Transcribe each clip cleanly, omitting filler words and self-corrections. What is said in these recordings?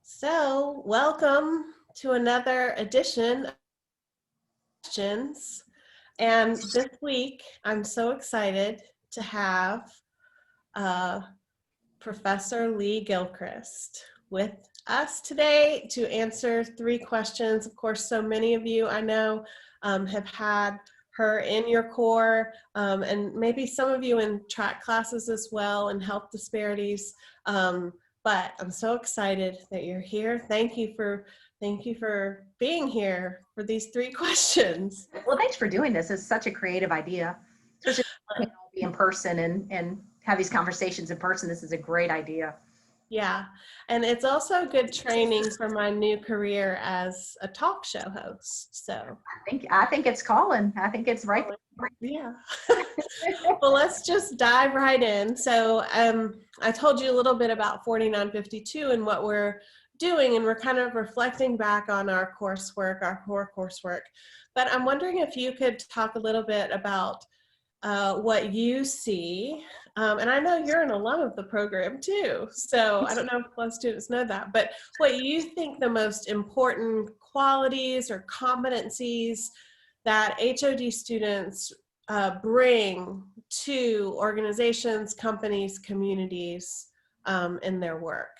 So, welcome to another edition of Questions. And this week, I'm so excited to have Professor Leigh Gilchrist with us today to answer 3 questions. Of course, so many of you I know have had her in your core, and maybe some of you in track classes as well and health disparities. But I'm so excited that you're here. Thank you for being here for these 3 questions. Well, thanks for doing this. It's such a creative idea, especially if we can all be in person and have these conversations in person. This is a great idea. Yeah, and it's also good training for my new career as a talk show host. So I think it's calling. I think it's right. yeah. Well, let's just dive right in. So I told you a little bit about 4952 and what we're doing, and we're kind of reflecting back on our coursework, our core coursework. But I'm wondering if you could talk a little bit about what you see. And I know you're an alum of the program too, so I don't know if most students know that, but what you think the most important qualities or competencies that HOD students bring to organizations, companies, communities in their work.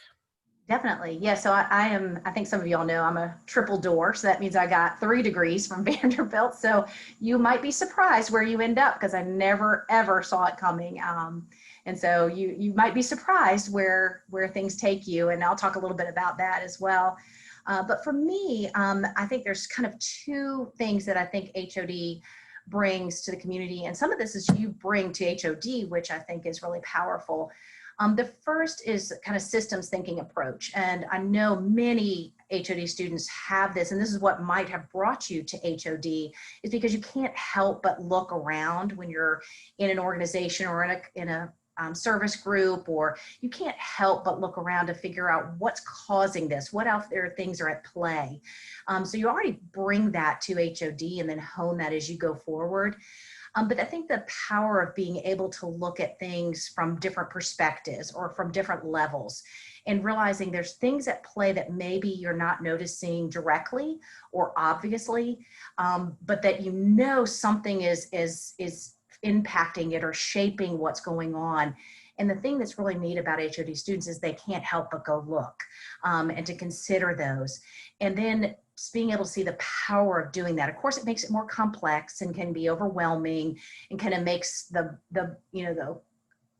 Definitely. Yeah. So I think some of y'all know I'm a triple door. So that means I got 3 degrees from Vanderbilt. So you might be surprised where you end up because I never, ever saw it coming. And so you might be surprised where things take you. And I'll talk a little bit about that as well. But for me, I think there's kind of 2 things that I think HOD brings to the community. And some of this is you bring to HOD, which I think is really powerful. The first is kind of systems thinking approach. And I know many HOD students have this, and this is what might have brought you to HOD, is because you can't help but look around when you're in an organization or in a service group, or you can't help but look around to figure out what's causing this, what else there things are at play. So you already bring that to HOD and then hone that as you go forward. But I think the power of being able to look at things from different perspectives or from different levels and realizing there's things at play that maybe you're not noticing directly or obviously, but that you know something is impacting it or shaping what's going on. And the thing that's really neat about HOD students is they can't help but go look and to consider those. And then just being able to see the power of doing that. Of course, it makes it more complex and can be overwhelming and kind of makes the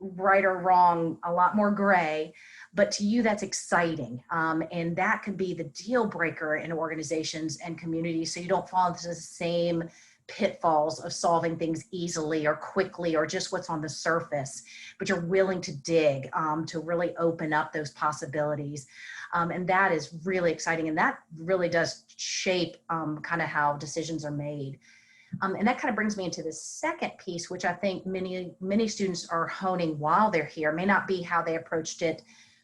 right or wrong a lot more gray. But to you, that's exciting. And that can be the deal breaker in organizations and communities. So you don't fall into the same pitfalls of solving things easily or quickly or just what's on the surface, but you're willing to dig to really open up those possibilities. And that is really exciting. And that really does shape kind of how decisions are made. And that kind of brings me into the second piece, which I think many students are honing while they're here. May not be how they approached it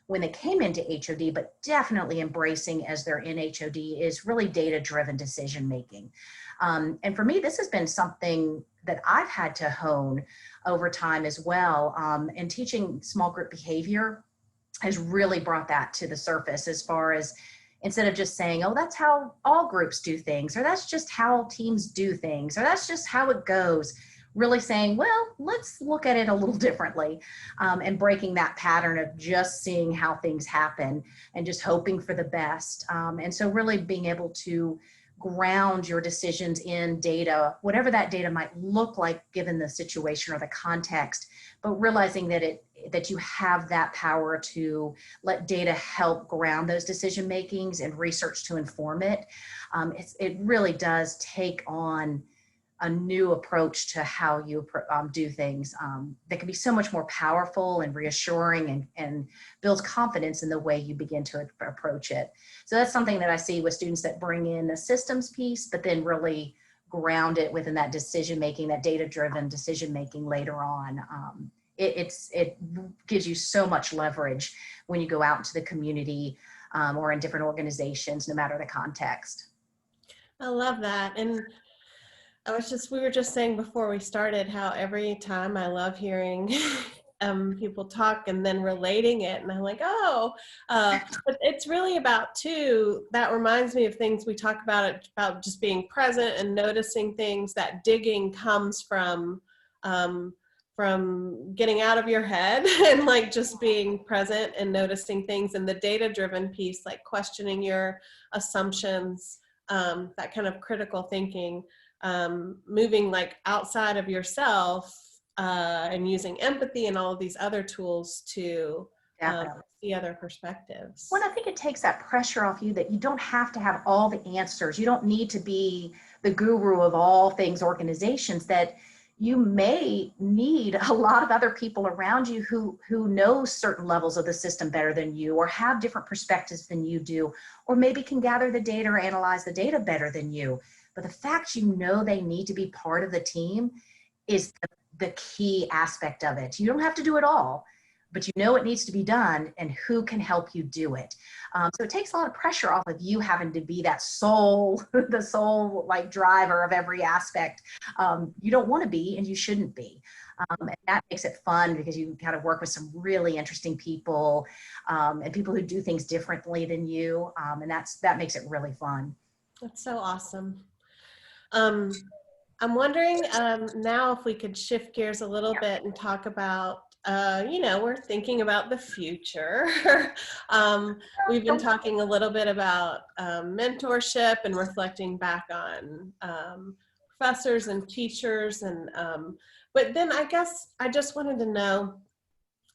when they came into HOD, but definitely embracing as they're in HOD is really data-driven decision making. And for me, this has been something that I've had to hone over time as well. And teaching small group behavior has really brought that to the surface, as far as instead of just saying, oh, that's how all groups do things, or that's just how teams do things, or that's just how it goes, really saying, well, let's look at it a little differently, and breaking that pattern of just seeing how things happen and just hoping for the best. And so really being able to ground your decisions in data, whatever that data might look like given the situation or the context, but realizing that you have that power to let data help ground those decision makings and research to inform it. It really does take on a new approach to how you do things that can be so much more powerful and reassuring and builds confidence in the way you begin to approach it. So that's something that I see with students that bring in the systems piece, but then really ground it within that decision making, that data-driven decision making later on. It gives you so much leverage when you go out into the community or in different organizations, no matter the context. I love that. And we were just saying before we started how every time I love hearing people talk and then relating it, and I'm like, oh, but it's really about too, that reminds me of things we talk about just being present and noticing things. That digging comes from getting out of your head and like just being present and noticing things, and the data driven piece, like questioning your assumptions, that kind of critical thinking, moving like outside of yourself, and using empathy and all of these other tools to Definitely. see other perspectives. Well, I think it takes that pressure off you that you don't have to have all the answers. You don't need to be the guru of all things organizations, that you may need a lot of other people around you who know certain levels of the system better than you, or have different perspectives than you do, or maybe can gather the data or analyze the data better than you. But the fact you know they need to be part of the team is the key aspect of it. You don't have to do it all, but you know it needs to be done, and who can help you do it. So it takes a lot of pressure off of you having to be that soul, the soul like driver of every aspect. You don't want to be, and you shouldn't be. And that makes it fun, because you kind of work with some really interesting people, and people who do things differently than you. And that makes it really fun. That's so awesome. I'm wondering now if we could shift gears a little bit and talk about, we're thinking about the future. We've been talking a little bit about mentorship and reflecting back on professors and teachers. But then I guess I just wanted to know,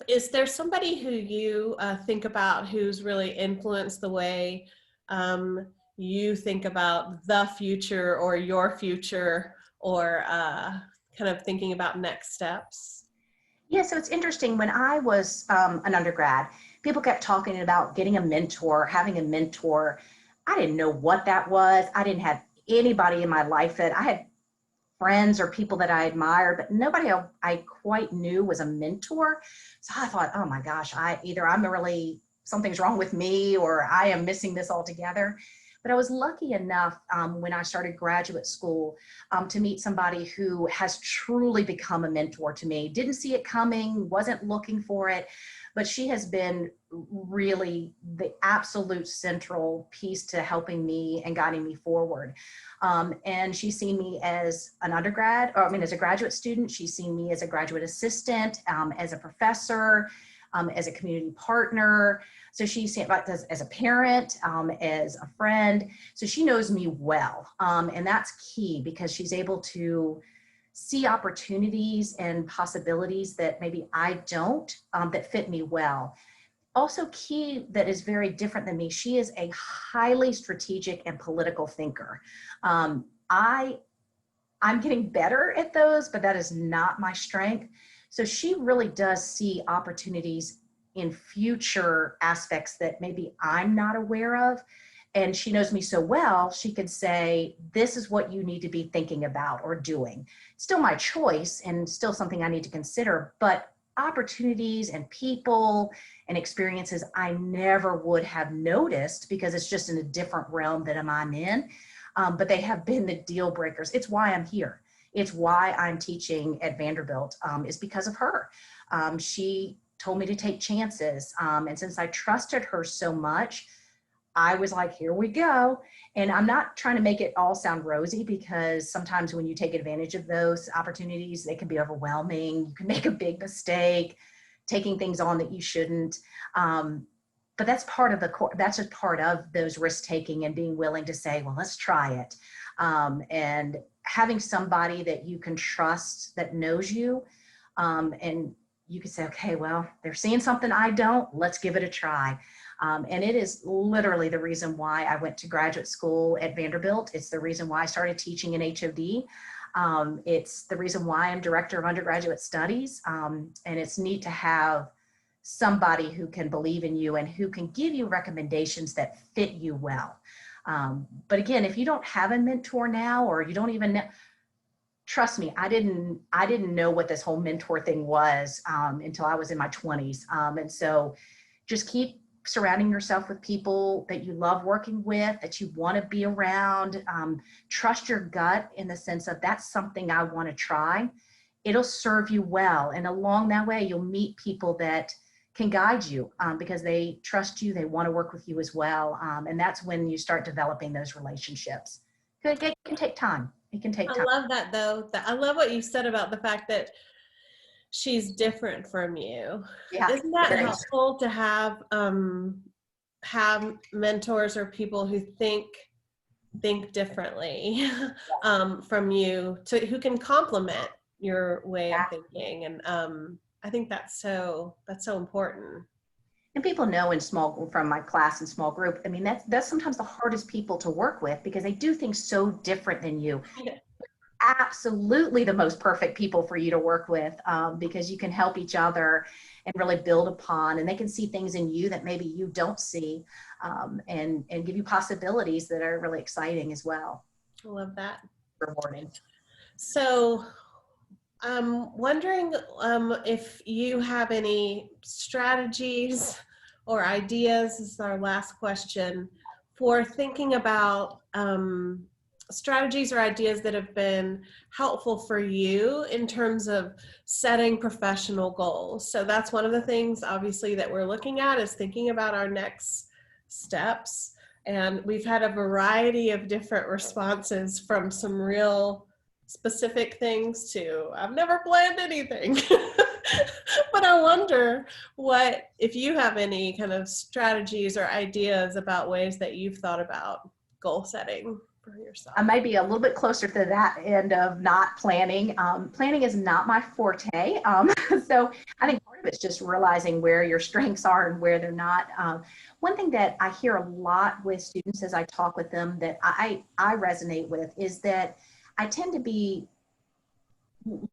is there somebody who you think about who's really influenced the way you think about the future or your future, or kind of thinking about next steps? Yeah, so it's interesting. When I was an undergrad, people kept talking about getting a mentor, having a mentor. I didn't know what that was. I didn't have anybody in my life that I had friends or people that I admired, but nobody I quite knew was a mentor. So I thought, oh my gosh, something's wrong with me, or I am missing this altogether. But I was lucky enough when I started graduate school to meet somebody who has truly become a mentor to me. Didn't see it coming, wasn't looking for it, but she has been really the absolute central piece to helping me and guiding me forward. And she's seen me as an undergrad, as a graduate student. She's seen me as a graduate assistant, as a professor, as a community partner. So she's seen as a parent, as a friend. So she knows me well. And that's key, because she's able to see opportunities and possibilities that maybe I don't, that fit me well. Also key, that is very different than me, she is a highly strategic and political thinker. I'm getting better at those, but that is not my strength. So she really does see opportunities in future aspects that maybe I'm not aware of. And she knows me so well, she could say, this is what you need to be thinking about or doing. Still my choice and still something I need to consider, but opportunities and people and experiences I never would have noticed, because it's just in a different realm that I'm in. But they have been the deal breakers. It's why I'm here. It's why I'm teaching at Vanderbilt, is because of her. She told me to take chances. And since I trusted her so much, I was like, here we go. And I'm not trying to make it all sound rosy, because sometimes when you take advantage of those opportunities, they can be overwhelming. You can make a big mistake, taking things on that you shouldn't. But that's part of that's just part of those risk taking and being willing to say, well, let's try it. And having somebody that you can trust, that knows you, and you can say, okay, well, they're seeing something I don't, let's give it a try. And it is literally the reason why I went to graduate school at Vanderbilt. It's the reason why I started teaching in HOD. It's the reason why I'm director of undergraduate studies. And it's neat to have somebody who can believe in you and who can give you recommendations that fit you well. But again, if you don't have a mentor now, or you don't even know, trust me, I didn't know what this whole mentor thing was until I was in my 20s. And so just keep surrounding yourself with people that you love working with, that you want to be around. Trust your gut in the sense of, that's something I want to try. it'll serve you well. And along that way, you'll meet people that can guide you because they trust you, they want to work with you as well. And that's when you start developing those relationships. It can take time. It can take I time. love that though. I love what you said about the fact that she's different from you. Yeah. Isn't that helpful to have mentors or people who think differently from you, who can complement your way of thinking? And I think that's so important. And people know from my class and small group, I mean, that's sometimes the hardest people to work with because they do things so different than you. Absolutely the most perfect people for you to work with because you can help each other and really build upon, and they can see things in you that maybe you don't see, and give you possibilities that are really exciting as well. I love that. Rewarding. So I'm wondering if you have any strategies or ideas, this is our last question, for thinking about strategies or ideas that have been helpful for you in terms of setting professional goals. So that's one of the things, obviously, that we're looking at, is thinking about our next steps. And we've had a variety of different responses, from some real specific things to I've never planned anything. But I wonder if you have any kind of strategies or ideas about ways that you've thought about goal setting for yourself. I might be a little bit closer to that end of not planning. Planning is not my forte. So I think part of it's just realizing where your strengths are and where they're not. One thing that I hear a lot with students as I talk with them that I resonate with is that I tend to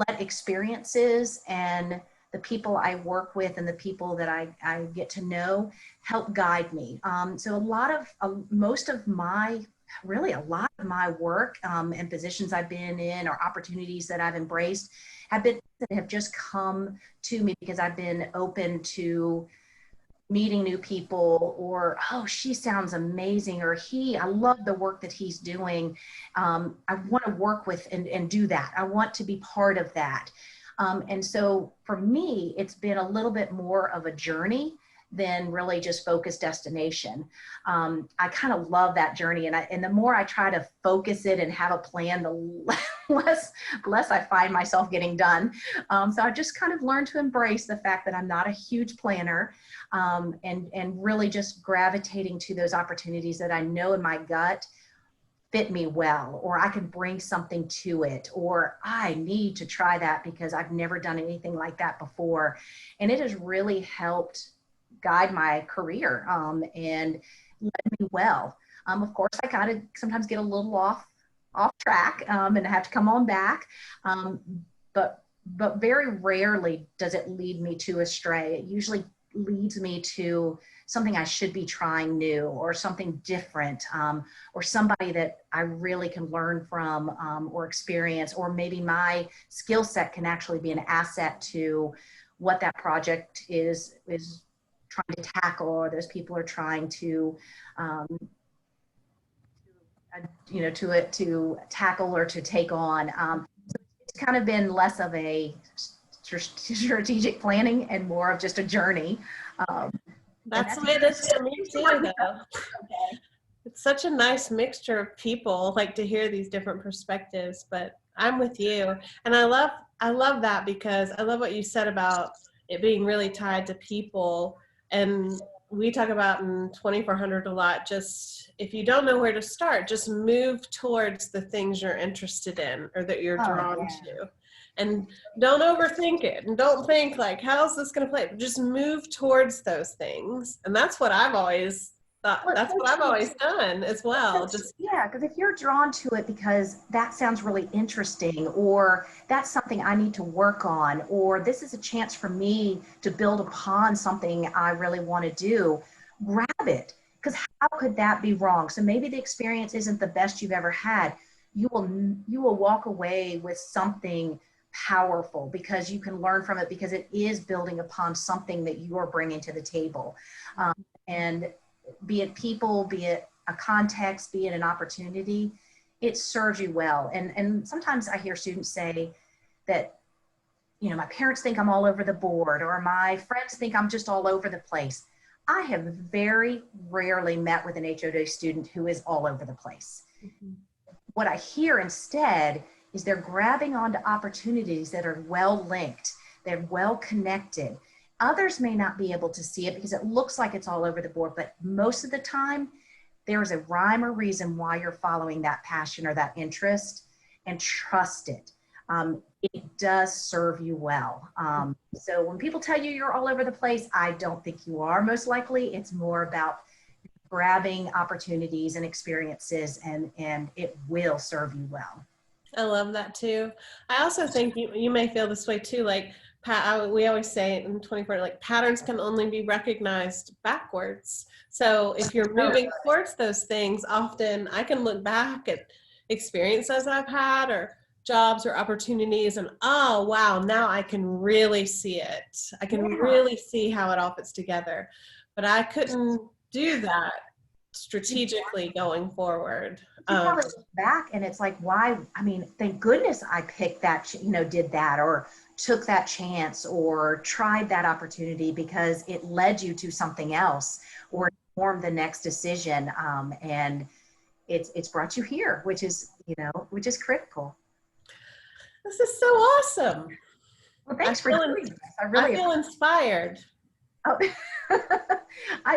let experiences and the people I work with and the people that I get to know help guide me. So most of my work and positions I've been in or opportunities that I've embraced have just come to me because I've been open to meeting new people, or, oh, she sounds amazing, or I love the work that he's doing. I want to work with and do that. I want to be part of that. And so for me, it's been a little bit more of a journey than really just focused destination. I kind of love that journey. And the more I try to focus it and have a plan, the less I find myself getting done. So I just kind of learned to embrace the fact that I'm not a huge planner, and really just gravitating to those opportunities that I know in my gut fit me well, or I can bring something to it, or I need to try that because I've never done anything like that before. And it has really helped guide my career and led me well. Of course, I got to sometimes get a little off track and I have to come on back. But very rarely does it lead me to astray. It usually leads me to something I should be trying new, or something different, or somebody that I really can learn from or experience, or maybe my skill set can actually be an asset to what that project is trying to tackle, or those people are trying to to tackle or to take on. So it's kind of been less of a strategic planning and more of just a journey. That's the way it is for me too, though. Okay. It's such a nice mixture of people, like to hear these different perspectives, but I'm with you. And I love that, because I love what you said about it being really tied to people. And we talk about in 2400 a lot, just if you don't know where to start, just move towards the things you're interested in or that you're drawn to. And don't overthink it, and don't think like, how's this going to play? Just move towards those things. And that's what I've always thought. That's what I've always done as well. Yeah, because if you're drawn to it because that sounds really interesting, or that's something I need to work on, or this is a chance for me to build upon something I really want to do, grab it. Because how could that be wrong? So maybe the experience isn't the best you've ever had. You will walk away with something powerful because you can learn from it, because it is building upon something that you're bringing to the table. And be it people, be it a context, be it an opportunity, it serves you well. And sometimes I hear students say that my parents think I'm all over the board, or my friends think I'm just all over the place. I have very rarely met with an HOD student who is all over the place. Mhm. What I hear instead is they're grabbing onto opportunities that are well linked, they're well connected. Others may not be able to see it because it looks like it's all over the board, but most of the time, there is a rhyme or reason why you're following that passion or that interest, and trust it. It does serve you well. So when people tell you you're all over the place, I don't think you are. Most likely, it's more about grabbing opportunities and experiences, and it will serve you well. I love that too. I also think you may feel this way too. Like we always say in 24, like patterns can only be recognized backwards. So if you're moving towards those things, often I can look back at experiences I've had or jobs or opportunities and, oh, wow, now I can really see it. I can really see how it all fits together. But I couldn't do that strategically going forward. You probably look back and it's like, why? I mean, thank goodness I picked that, did that, or took that chance, or tried that opportunity, because it led you to something else, or formed the next decision. And it's brought you here, which is critical. This is so awesome. Well, thanks for doing this. I feel inspired. Oh,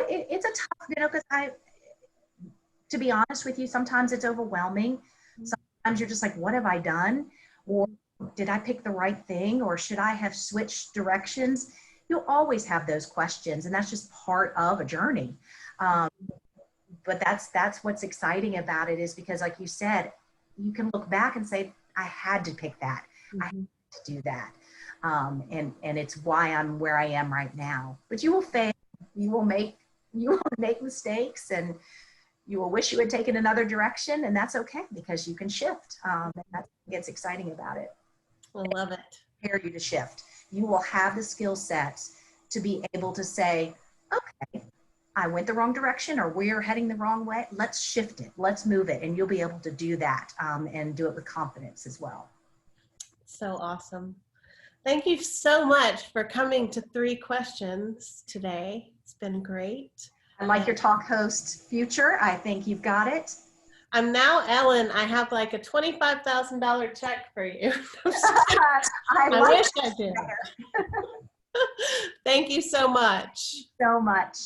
it's a tough, because to be honest with you, sometimes it's overwhelming. Sometimes you're just like, what have I done? Or did I pick the right thing? Or should I have switched directions? You'll always have those questions, and that's just part of a journey. But that's what's exciting about it, is because, like you said, you can look back and say, I had to pick that. I had to do that. And it's why I'm where I am right now. But you will fail. You will make mistakes, and you will wish you had taken another direction, and that's okay, because you can shift. And that's what gets exciting about it. I love it. Prepare you to shift. You will have the skill sets to be able to say, okay, I went the wrong direction, or we're heading the wrong way. Let's shift it. Let's move it. And you'll be able to do that, and do it with confidence as well. So awesome. Thank you so much for coming to 3 questions today. It's been great. I like your talk host future. I think you've got it. I'm now Ellen. I have like a $25,000 check for you. I wish I did. Thank you so much. So much.